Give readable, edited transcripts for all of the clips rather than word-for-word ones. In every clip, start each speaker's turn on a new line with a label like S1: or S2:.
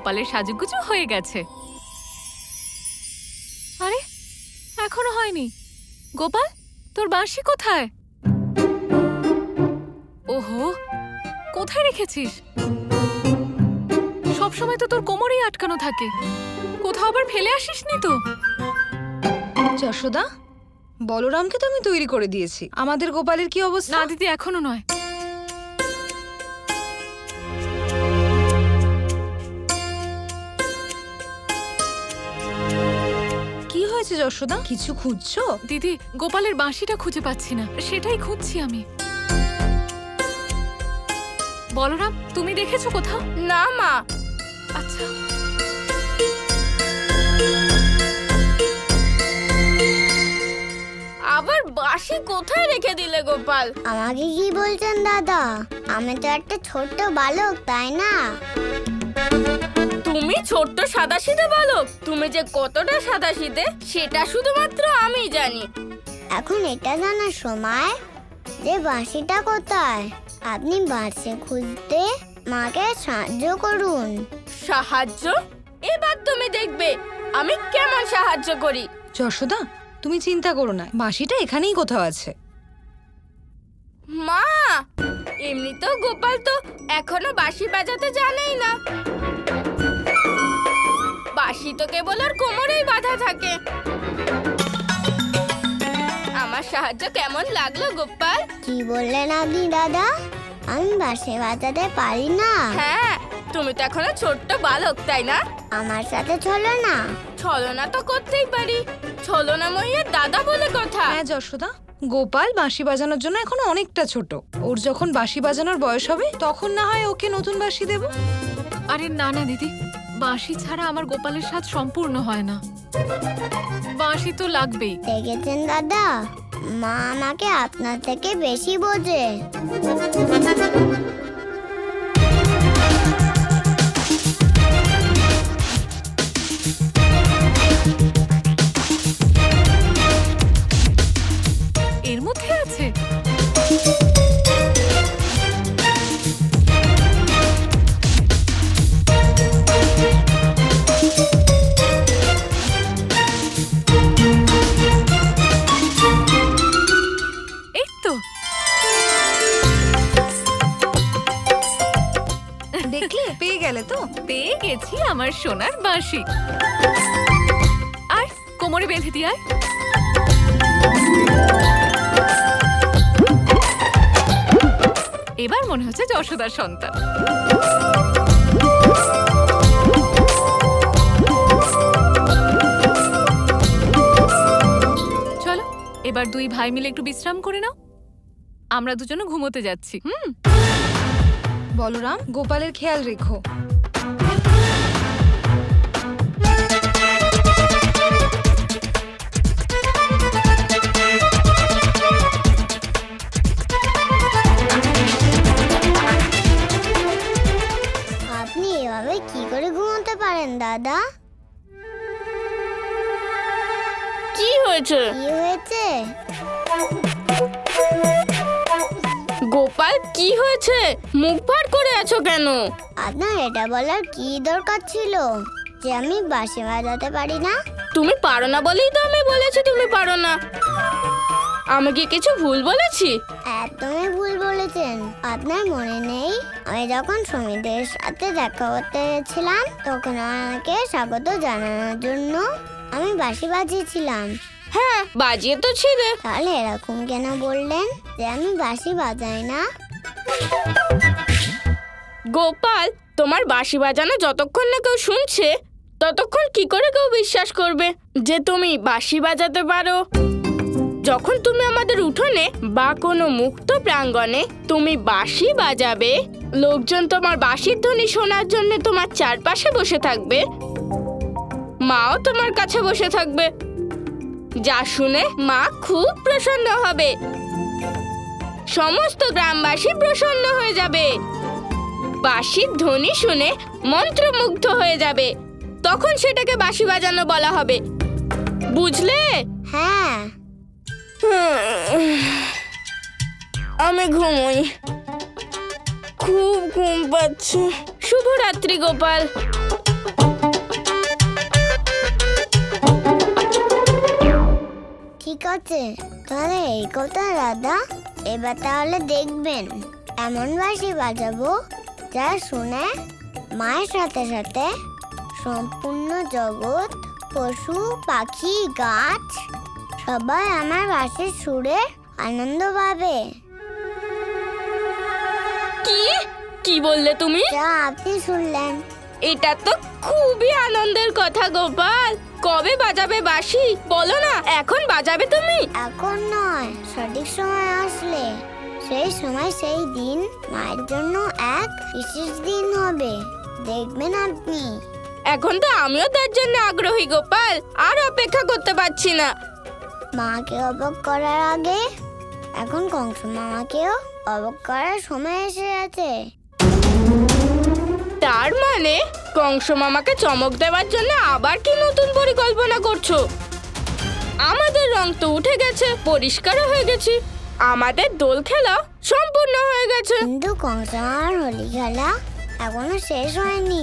S1: গোপালের সাজুগুজু হয়ে গেছে। আরে এখনো হয়নি। গোপাল, তোর বাঁশি কোথায়? ওহো, কোথায় রেখেছিস? সবসময় তো তোর কোমরেই আটকানো থাকে, কোথাও আবার ফেলে আসিসনি তো?
S2: যশোদা, বলরামকে তো আমি তৈরি করে দিয়েছি। আমাদের গোপালের কি অবস্থা?
S1: না দিদি, এখনো নয়।
S2: কি হয়েছে যশোদা, কিছু খুঁজছো?
S1: দিদি, গোপালের বাঁশিটা খুঁজে পাচ্ছি না, সেটাই খুঁজছি আমি। বলরাম, তুমি দেখেছো কোথাও?
S3: না মা।
S1: আচ্ছা,
S3: আবার বাঁশি কোথায় রেখে দিলে গোপাল?
S4: আমাকে কি বলছেন দাদা? আমি তো একটা ছোট্ট বালক, তাই না?
S3: তুমি ছোট্ট সাদাসিধে বালক। তুমি যে কতটা সাদাসিধে সেটা শুধুমাত্র আমি জানি।
S4: এখন এটা জানার সময় যে বাঁশিটা কোথায়। আপনি বাঁশি খুঁজতে মাকে সাহায্য করুন।
S3: সাহায্য? এবার তুমি দেখবে আমি কেমন সাহায্য করি।
S2: যশোদা, তুমি চিন্তা করো না, বাঁশিটা এখানেই কোথাও আছে।
S3: মা, এমনিতেও গোপাল তো এখনো বাঁশি বাজাতে জানেই না। বাঁশি তো কেবল ওর কোমরেই বাঁধা থাকে। আমার সাহায্য কেমন লাগলো গোপাল?
S4: কি বললেন আপনি দাদা? আমি বাঁশি বাজাতে পারি না।
S3: হ্যাঁ, তুমি তো এখনো ছোট্ট বালক, তাই না?
S4: আমার সাথে চলো না।
S3: ছলনা তো করতেই পারি, ছলনাময়ীর দাদা বলে কথা।
S2: হ্যাঁ যশোদা, গোপাল বাঁশি বাজানোর জন্য এখনো অনেকটা ছোট। ওর যখন বাঁশি বাজানোর বয়স হবে তখন না হয় ওকে নতুন বাঁশি দেব।
S1: আরে না না দিদি, বাঁশি ছাড়া আমার গোপালের সাজ সম্পূর্ণ হয় না। বাঁশি তো লাগবেই।
S4: দেখেছেন দাদা, মা আমাকে আপনার থেকে বেশি বোঝে।
S1: এর মধ্যে আছে? এই তো।
S2: দেখলে, পেয়ে গেলে তো?
S1: পেয়ে গেছি আমার সোনার বাঁশি। আর কোমরে বেঁধে দিয়ে আয়। এবার মনে হচ্ছে যশোদার সন্তান। চলো, এবার দুই ভাই মিলে একটু বিশ্রাম করে নাও। আমরা দুজনে ঘুমোতে যাচ্ছি।
S2: বলরাম, গোপালের খেয়াল রেখো।
S4: আপনি এভাবে কি করে ঘুমোতে পারেন দাদা?
S3: কি হয়েছে?
S4: কি হয়েছে?
S3: গোপাল, কি হয়েছে? মুখ ভার করে আছো কেন?
S4: আপনার এটা বলার কি দরকার ছিল যে আমি বাঁশি বাজাতে পারি না?
S3: তুমি পারো না বলেই তো আমি বলেছি তুমি পারো না। আমি কি কিছু ভুল বলেছি?
S4: একদমই ভুল বলেছেন। আপনার মনে নেই, আমি যখন সমীরদের সাথে দেখা করতে গেছিলাম তখন আমাকে স্বাগত জানানোর জন্য আমি বাঁশি বাজিয়েছিলাম।
S3: হ্যাঁ, বাজিয়ে তো ছিলে।
S4: তাহলে এরকম কেন বললেন যে আমি বাঁশি বাজাই না?
S3: গোপাল, তোমার বাঁশি বাজানো যতক্ষণ না কেউ শুনছে ততক্ষণ কি করে কেউ বিশ্বাস করবে যে তুমি বাঁশি বাজাতে পারো? যখন তুমি আমাদের উঠোনে বা কোনো মুক্ত প্রাঙ্গণে তুমি বাঁশি বাজাবে, লোকজন তোমার বাঁশির ধ্বনি শোনার জন্য তোমার চারপাশে বসে থাকবে, মাও তোমার কাছে বসে থাকবে, যা শুনে মা খুব প্রসন্ন হবে। সমস্ত গ্রামবাসী প্রসন্ন হয়ে যাবে, বাঁশির ধ্বনি শুনে মন্ত্রমুগ্ধ হয়ে যাবে। তখন সেটাকে বাঁশি বাজানো বলা হবে, বুঝলে?
S4: হ্যাঁ।
S3: আমি ঘুমোই, খুব ঘুম পাচ্ছে। শুভরাত্রি গোপাল।
S4: ঠিক আছে, তাহলে এই কথা দাদা। এবার তাহলে দেখবেন এমন বাঁশি বাজাবো যা শুনে মায়ের সাথে সাথে সম্পূর্ণ জগৎ, পশু পাখি গাছ সবাই আমার বাঁশির সুরে আনন্দ পাবে।
S3: কি কি বললে তুমি?
S4: যা আপনি শুনলেন।
S3: এটা তো খুবই আনন্দের কথা গোপাল। কবে বাজাবে বাঁশি বলো না, এখন বাজাবে তুমি?
S4: এখন নয়, সঠিক সময় আসলে, সেই সময় সেই দিন মায়ের জন্য এক বিশেষ দিন হবে, দেখবেন আপনি।
S3: এখন তো আমিও তার জন্য আগ্রহী গোপাল, আর অপেক্ষা করতে পারছি না।
S4: মাকে অবাক করার আগে এখন কংস মামাকেও অবাক করার সময় এসে গেছে।
S3: তার মানে কংস মামাকে চমক দেওয়ার জন্য আবার কি নতুন পরিকল্পনা করছো? আমাদের রং তো উঠে গেছে, পরিষ্কারও হয়ে গেছি, আমাদের দোল খেলা সম্পূর্ণ হয়ে গেছে।
S4: কিন্তু কংস মামার হোলি খেলা এখনো শেষ হয়নি।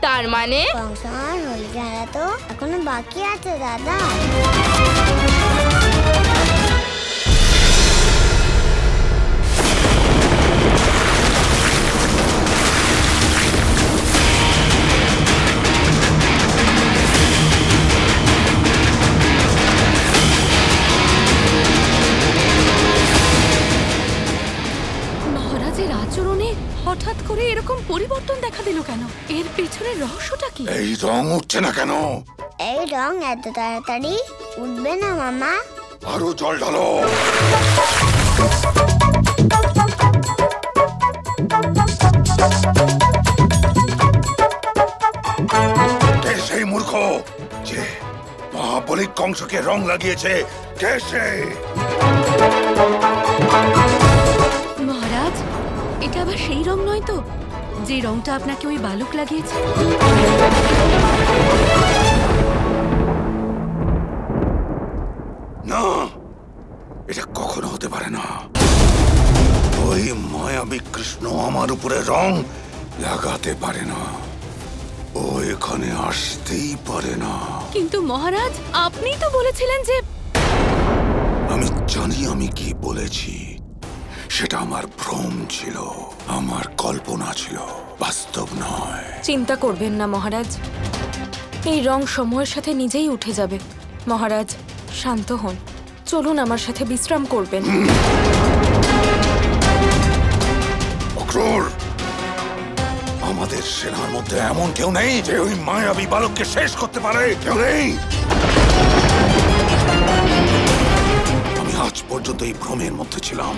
S3: তার মানে
S4: কংস মামার হোলি খেলা তো এখনো বাকি আছে দাদা।
S1: মহারাজের আচরণে হঠাৎ করে এরকম পরিবর্তন দেখা দিল কেন? এর পেছনের রহস্যটা কি?
S5: এই রং উঠছে না কেন?
S4: এই রং এত তাড়াতাড়ি উঠবে না মামা।
S5: আরো জল ঢালো। কে সেই মূর্খ যে মহাবলী কংসকে রং লাগিয়েছে? কে সে?
S1: মহারাজ, এটা আবার সেই রং নয় তো যে রংটা আপনাকে ওই বালক লাগিয়েছে?
S5: না, এটা কখনো হতে পারে না। ওই মায়াবী কৃষ্ণ আমার উপরে রং লাগাতে পারে না, ও এখানে আসতেই পারে না।
S1: কিন্তু মহারাজ, আপনিই তো বলেছিলেন যে...
S5: আমি জানি আমি কি বলেছি, সেটা আমার ভ্রম ছিল, আমার কল্পনা ছিল, বাস্তব নয়।
S6: চিন্তা করবেন না মহারাজ, এই রং সময়ের সাথে নিজেই উঠে যাবে। মহারাজ শান্ত হন, চলুন আমার সাথে বিশ্রাম করবেন।
S5: অক্রূর, আমাদের সেনার মধ্যে এমন কেউ নেই যে ওই মায়াবী বালককে শেষ করতে পারে? কেউ নেই। আমি আজ পর্যন্ত এই ভ্রমের মধ্যে ছিলাম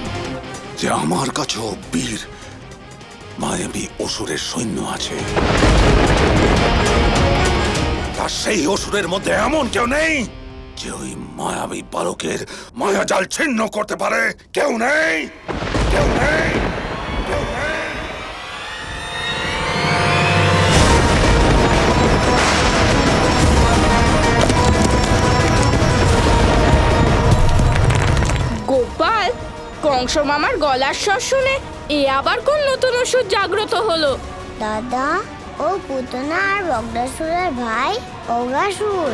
S5: যে আমার কাছেও বীর মায়াবী অসুরের সৈন্য আছে, আর সেই অসুরের মধ্যে এমন কেউ নেই যে ওই মায়াবী বালকের মায়াজাল ছিন্ন করতে পারে। কেউ নেই, কেউ নেই, কেউ নেই।
S3: গোপাল, কংস মামার গলার স্বর শুনে এ আবার কোন নতুন অসুর জাগ্রত হলো?
S4: দাদা, ও পুতনা আর বগডাসুরের ভাই অগাসুর,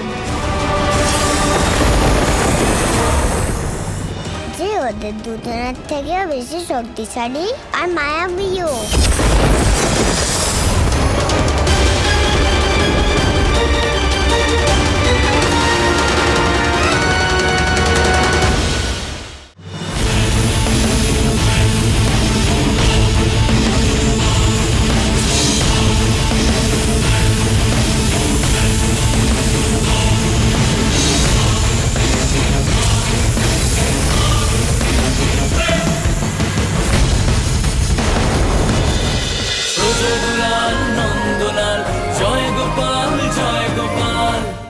S4: যে ওদের দুজনের থেকেও বেশি শক্তিশালী আর মায়াবীও।